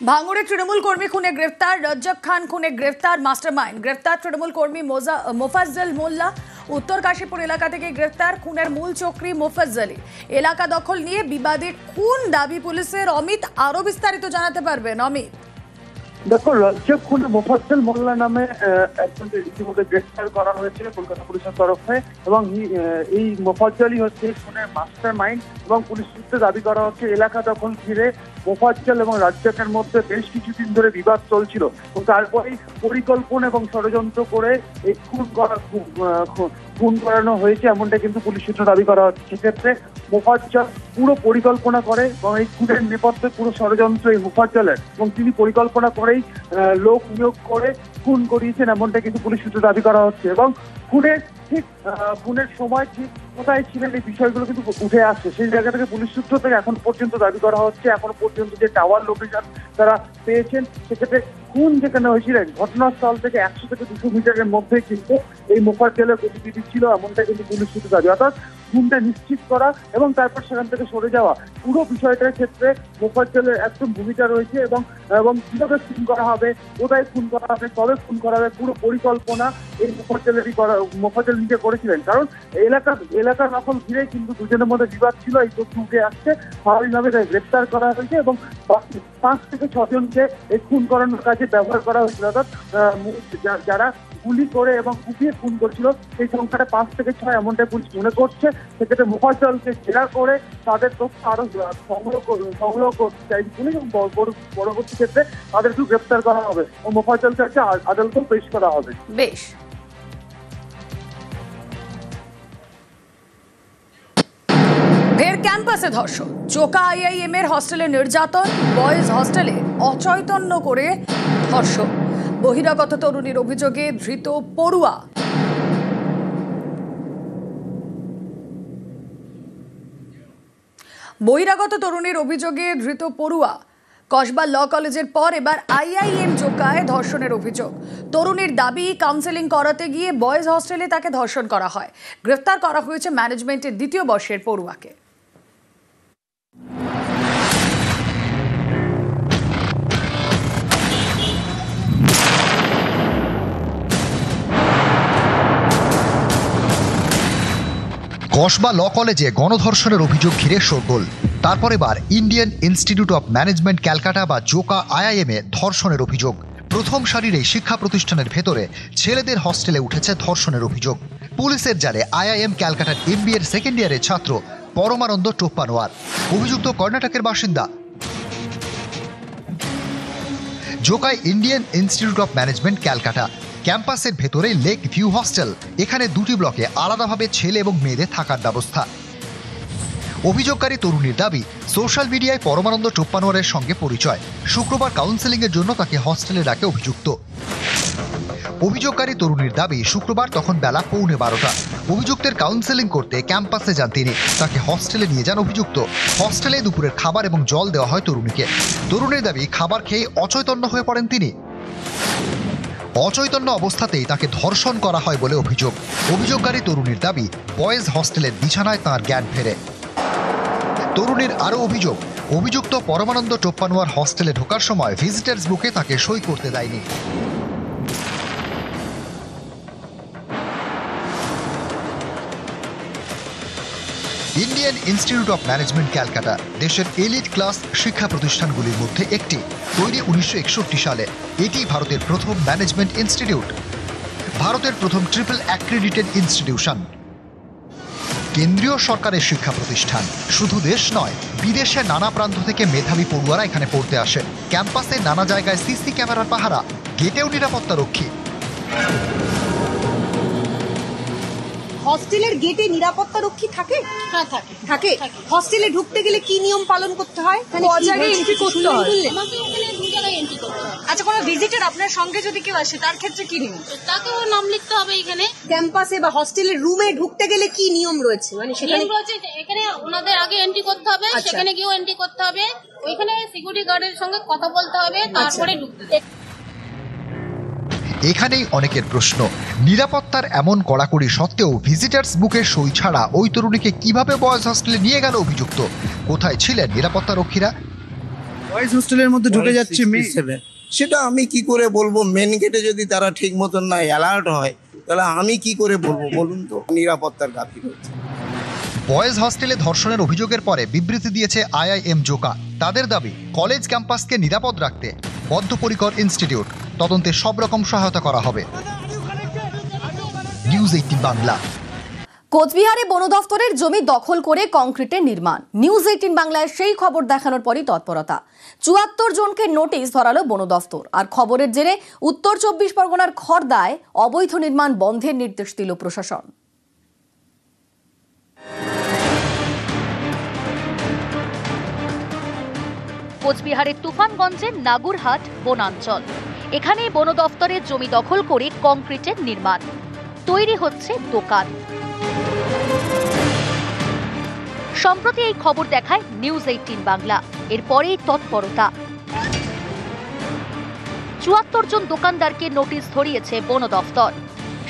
ভাঙড়ে তৃণমূল কর্মী খুনে গ্রেফতার, রজ্জাক খান খুনে গ্রেফতার মাস্টারমাইন্ড। গ্রেফতার তৃণমূল কর্মী মোফাজ্জল মোল্লা। উত্তর কাশীপুর এলাকা থেকে গ্রেফতার খুনের মূল চক্রী মোফাজ্জলি। এলাকা দখল নিয়ে বিবাদের খুন দাবি পুলিশের। অমিত আরো বিস্তারিত জানাতে পারবেন। অমিত, দেখো, রজ্জাক খুনে মোফাজ্জল মোল্লা নামে একজনকে ইতিমধ্যে গ্রেফতার করা হয়েছে কলকাতা পুলিশের তরফে, এবং এই মোফাজ্জলই হচ্ছে খুনের মাস্টার মাইন্ড। এবং পুলিশ সূত্রে দাবি করা হচ্ছে এলাকা দখল ঘিরে মোফাজ্জল এবং রাজ্জাকের মধ্যে বেশ কিছুদিন ধরে বিবাদ চলছিল, এবং তারপরেই পরিকল্পনা এবং ষড়যন্ত্র করে এই খুন করানো হয়েছে, এমনটা কিন্তু পুলিশ সূত্রে দাবি করা হচ্ছে। সেক্ষেত্রে মোফাজ্জল পুরো পরিকল্পনা করে এবং এই খুনের নেপথ্যে পুরো ষড়যন্ত্র এই মোফাজ্জলের, এবং তিনি পরিকল্পনা করেই লোক নিয়োগ করে খুন করিয়েছেন, এমনটা কিন্তু পুলিশ সূত্রে দাবি করা হচ্ছে। এবং খুনের সময় ঠিক কোথায় ছিলেন এই বিষয়গুলো কিন্তু উঠে আসছে। সেই জায়গা থেকে পুলিশ সূত্র থেকে এখন পর্যন্ত দাবি করা হচ্ছে, এখনো পর্যন্ত যে টাওয়ার লোকেশন তারা পেয়েছেন, সেক্ষেত্রে খুন যেখানে হয়েছিলেন ঘটনাস্থল থেকে 100 থেকে 200 মিটারের মধ্যে কিন্তু এই মোফাজ্জলের গতিবিধি ছিল, এমনটা কিন্তু পুলিশ সূত্রে দাবি। অর্থাৎ খুনটা নিশ্চিত করা এবং তারপর সেখান থেকে সরে যাওয়া, পুরো বিষয়টার ক্ষেত্রে মোফাজ্জলের একদম ভূমিকা রয়েছে। এবং কিভাবে খুন করা হবে, কোথায় খুন করা হবে, কবে খুন করা হবে, পুরো পরিকল্পনা এই মোফাজ্জল নিজে করেছিলেন। কারণ এলাকা দখল ঘিরে কিন্তু দুজনের মধ্যে বিবাদ ছিল, এই তথ্য উঠে আসছে। স্বাভাবিকভাবে গ্রেপ্তার করা হয়েছে এবং 5 থেকে 6 জনকে এই খুন করানোর কাজে ব্যবহার করা হয়েছিল। অর্থাৎ যারা গুলি করে এবং কুপিয়ে খুন করছিল সেই সংখ্যাটা 5 থেকে 6, এমনটাই পুলিশ মনে করছে। সেক্ষেত্রে মোফাজ্জলকে জেরা করে তাদের তথ্য আরো সংগ্রহ করতে চাইছে পুলিশ, এবং পরবর্তী ক্ষেত্রে তাদেরকেও গ্রেপ্তার করা হবে ও মোফাজ্জলকে আদালতেও পেশ করা হবে। বেশ। ফের ক্যাম্পাসে ধর্ষণ, চোকা আইআইএম এর হস্টেলে নির্যাতন, বয়েজ হস্টেলে অচৈতন্য করে ধর্ষণ। বহিরাগত তরুণীর অভিযোগে ধৃত পড়ুয়া। কসবা ল কলেজের পর এবার আইআইএম জোকায় ধর্ষণের অভিযোগ। তরুণীর দাবি, কাউন্সেলিং করাতে গিয়ে বয়েজ হস্টেলে তাকে ধর্ষণ করা হয়। গ্রেফতার করা হয়েছে ম্যানেজমেন্টের 2য় বর্ষের পড়ুয়াকে। কসবা ল কলেজে গণধর্ষণের অভিযোগ ঘিরে শোরগোল। তারপর এবার Indian institute of management Calcutta বা জোকা আইআইএমে ধর্ষণের অভিযোগ। প্রথম সারির এই শিক্ষা প্রতিষ্ঠানের ভেতরে ছেলেদের হস্টেলে উঠেছে ধর্ষণের অভিযোগ। পুলিশের জালে আইআইএম ক্যালকাটার এমবিএ এর সেকেন্ড ইয়ারের ছাত্র পরমানন্দ টোপ্পানোয়ার। অভিযুক্ত কর্ণাটকের বাসিন্দা। জোকায় Indian institute of management Calcutta ক্যাম্পাসের ভেতরে লেক ভিউ হস্টেল। এখানে 2টি ব্লকে আলাদাভাবে ছেলে এবং মেয়েদের থাকার ব্যবস্থা। অভিযোগকারী তরুণীর দাবি, সোশ্যাল মিডিয়ায় পরমানন্দ টোপ্পানোয়ারের সঙ্গে পরিচয়। শুক্রবার কাউন্সেলিংয়ের জন্য তাকে হস্টেলে ডাকে অভিযুক্ত। অভিযোগকারী তরুণীর দাবি, শুক্রবার তখন বেলা 11:15। অভিযুক্তের কাউন্সেলিং করতে ক্যাম্পাসে যান তিনি। তাকে হস্টেলে নিয়ে যান অভিযুক্ত। হস্টেলে দুপুরের খাবার এবং জল দেওয়া হয় তরুণীকে। তরুণীর দাবি, খাবার খেয়ে অচৈতন্য হয়ে পড়েন তিনি। অচৈতন্য অবস্থাতেই তাকে ধর্ষণ করা হয় বলে অভিযোগ। অভিযোগকারী তরুণীর দাবি, বয়েজ হস্টেলের বিছানায় তাঁর জ্ঞান ফেরে। তরুণীর আরও অভিযোগ, অভিযুক্ত পরমানন্দ টোপ্পানোয়ার হস্টেলে ঢোকার সময় ভিজিটার্স বুকে তাকে সই করতে দেয়নি। Indian institute of management Calcutta দেশের এলিট ক্লাস শিক্ষা প্রতিষ্ঠানগুলির মধ্যে একটি। তৈরি 1961 সালে। এটি ভারতের প্রথম ম্যানেজমেন্ট ইনস্টিটিউট, ভারতের প্রথম ট্রিপল অ্যাক্রেডিটেড ইনস্টিটিউশন। কেন্দ্রীয় সরকারের শিক্ষা প্রতিষ্ঠান। শুধু দেশ নয়, বিদেশের নানা প্রান্ত থেকে মেধাবী পড়ুয়ারা এখানে পড়তে আসে। ক্যাম্পাসে নানা জায়গায় সিসি ক্যামেরার পাহারা, গেটেও নিরাপত্তা রক্ষী। হস্টেলের গেটে নিরাপত্তা রক্ষী থাকে? হ্যাঁ, থাকে। হস্টেলে ঢুকতে গেলে কি নিয়ম পালন করতে হয়? এন্ট্রি করতে হয়। আমাকে ওখানে 2 জায়গায় এন্ট্রি করতে হয়। আচ্ছা, কোনো ভিজিটর আপনার সঙ্গে যদি কেউ আসে তার ক্ষেত্রে কি নিয়ম? তাকেও নাম লিখতে হবে এখানে। ক্যাম্পাসে বা হস্টেলের রুমে ঢুকতে গেলে কি নিয়ম রয়েছে? মানে সেখানে নিয়ম রয়েছে, এখানে ওনাদের আগে এন্ট্রি করতে হবে, সেখানে গিয়েও এন্ট্রি করতে হবে, ওইখানে সিকিউরিটি গার্ডের সঙ্গে কথা বলতে হবে, তারপরে ঢুকতে হবে। এখানেই অনেকের প্রশ্ন, নিরাপত্তার এমন কড়াকড়ি সত্ত্বেও ভিজিটার্স বুকের সই ছাড়া ওই তরুণীকে কিভাবে বয়েজ হস্টেলে নিয়ে গেল অভিযুক্ত? কোথায় ছিলেন নিরাপত্তা রক্ষীরা? বয়েজ হোস্টেলের মধ্যে ঢুকে যাচ্ছে মেয়ে। 67 সেটা আমি কি করে বলবো? মেন গেটে যদি তারা ঠিক মতন না অ্যালার্ট হয় তাহলে আমি কি করে বলবো বলুন তো? নিরাপত্তার গাফিলতি হচ্ছে। বয়েজ হস্টেলে ধর্ষণের অভিযোগের পরে বিবৃতি দিয়েছে আইআইএম জোকা। তাদের দাবি, কলেজ ক্যাম্পাসকে নিরাপদ রাখতে বদ্ধপরিকর ইনস্টিটিউট। তদন্তে সব রকম সহায়তা করা হবে। নিউজ 18 বাংলা। কোচবিহারে বন দফতরের জমি দখল করে কংক্রিটের নির্মাণ। নিউজ 18 বাংলায় সেই খবর দেখানোর পরই তৎপরতা। ৭৪ জনকে নোটিশ ধরালো বন দফতর। আর খবরের জেরে উত্তর ২৪ পরগনার খড়দায় অবৈধ নির্মাণ বন্ধের নির্দেশ দিল প্রশাসন। কোচবিহারের তুফানগঞ্জের নাগুরহাট বনাঞ্চল। এখানে বন দফতরের জমি দখল করে কংক্রিটের নির্মাণ। তৈরি হচ্ছে দোকান। সম্প্রতি এই খবর দেখায় নিউজ 18 বাংলা। এরপরেই তৎপরতা। ৭৪ জন দোকানদারকে নোটিশ ধরিয়েছে বন দফতর।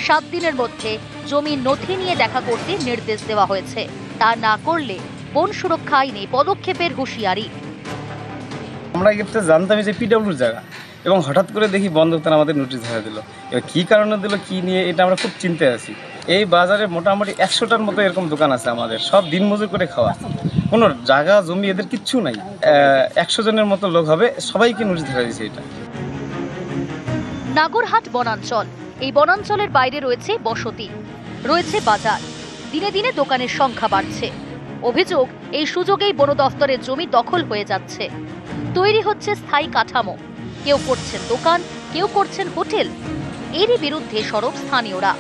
৭ দিনের মধ্যে জমি নথি নিয়ে দেখা করতে নির্দেশ দেওয়া হয়েছে। তা না করলে বন সুরক্ষা আইনে পদক্ষেপের হুঁশিয়ারি। আমরা এটা জানতাম যে পিডব্লিউর জায়গা, এবং হঠাৎ করে দেখি বন দপ্তর আমাদের নোটিশ ধরে দিল। এবার কী কারণে দিল, কী নিয়ে, এটা আমরা খুব চিন্তায় আছি। এই বাজারে মোটামুটি ১০০টার মতো এরকম দোকান আছে আমাদের, সব দিনমজুর করে খাওয়া, কোনো জায়গা জমি এদের কিচ্ছু নাই। ১০০ জনের মতো লোক হবে, সবাইকে নোটিশ ধরে দিয়েছে। এটা নাগরহাট বনাঞ্চল। এই বনাঞ্চলের বাইরে রয়েছে বসতি, রয়েছে বাজার। দিনে দিনে দোকানের সংখ্যা বাড়ছে। অভিযোগ, এই সুযোগেই বন দফতরের জমি দখল হয়ে যাচ্ছে। তৈরি হচ্ছে স্থায়ী কাঠামো। কেউ করছেন দোকান, কেউ করছেন হোটেল। এরই বিরুদ্ধে সরব স্থানীয়রা।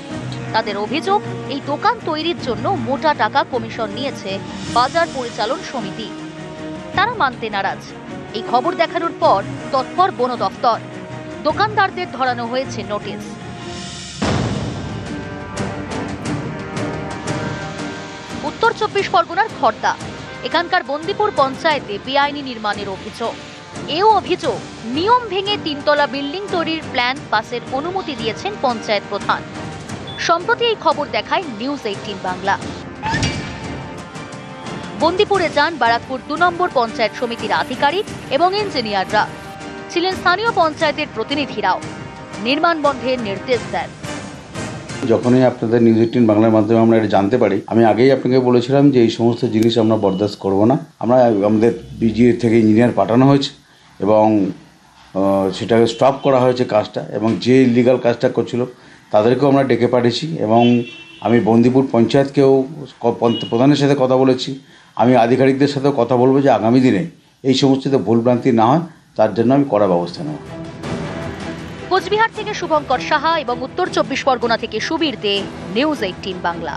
তাদের অভিযোগ, এই দোকান তৈরির জন্য মোটা টাকা কমিশন নিয়েছে বাজার পরিচালন সমিতি। তারা মানতে নারাজ। এই খবর দেখানোর পর তৎপর বন দফতর। দোকানদারদের ধরানো হয়েছে নোটিশ। উত্তর ২৪ পরগনার খড়দা। এখানকার বন্দিপুর পঞ্চায়েতে বেআইনি নির্মাণের অভিযোগ। এও অভিযোগ, নিয়ম ভেঙে ৩তলা বিল্ডিং তৈরির প্ল্যান পাসের অনুমতি দিয়েছেন পঞ্চায়েত প্রধান। সম্প্রতি এই খবর দেখায় নিউজ 18 বাংলা। বন্দিপুরে যান বারাকপুর ২ নম্বর পঞ্চায়েত সমিতির আধিকারিক এবং ইঞ্জিনিয়াররা। ছিলেন স্থানীয় পঞ্চায়েতের প্রতিনিধিরাও। নির্মাণ বন্ধের নির্দেশ দেন। যখনই আপনাদের নিউজ 18 বাংলার মাধ্যমে আমরা এটা জানতে পারি, আমি আগেই আপনাকে বলেছিলাম যে এই সমস্ত জিনিস আমরা বরদাস্ত করব না। আমরা আমাদের বিজিএ থেকে ইঞ্জিনিয়ার পাঠানো হয়েছে এবং সেটাকে স্টপ করা হয়েছে কাজটা, এবং যে ইলিগাল কাজটা করছিল তাদেরকেও আমরা ডেকে পাঠিয়েছি। এবং আমি বন্দিপুর পঞ্চায়েতকেও প্রধানের সাথে কথা বলেছি। আমি আধিকারিকদের সাথেও কথা বলবো যে আগামী দিনে এই সমস্ত ভুলভ্রান্তি না হয় তার জন্য আমি কড়া ব্যবস্থা নেব। কোচবিহার থেকে শুভঙ্কর সাহা এবং উত্তর ২৪ পরগনা থেকে সুবীর দে, নিউজ 18 বাংলা।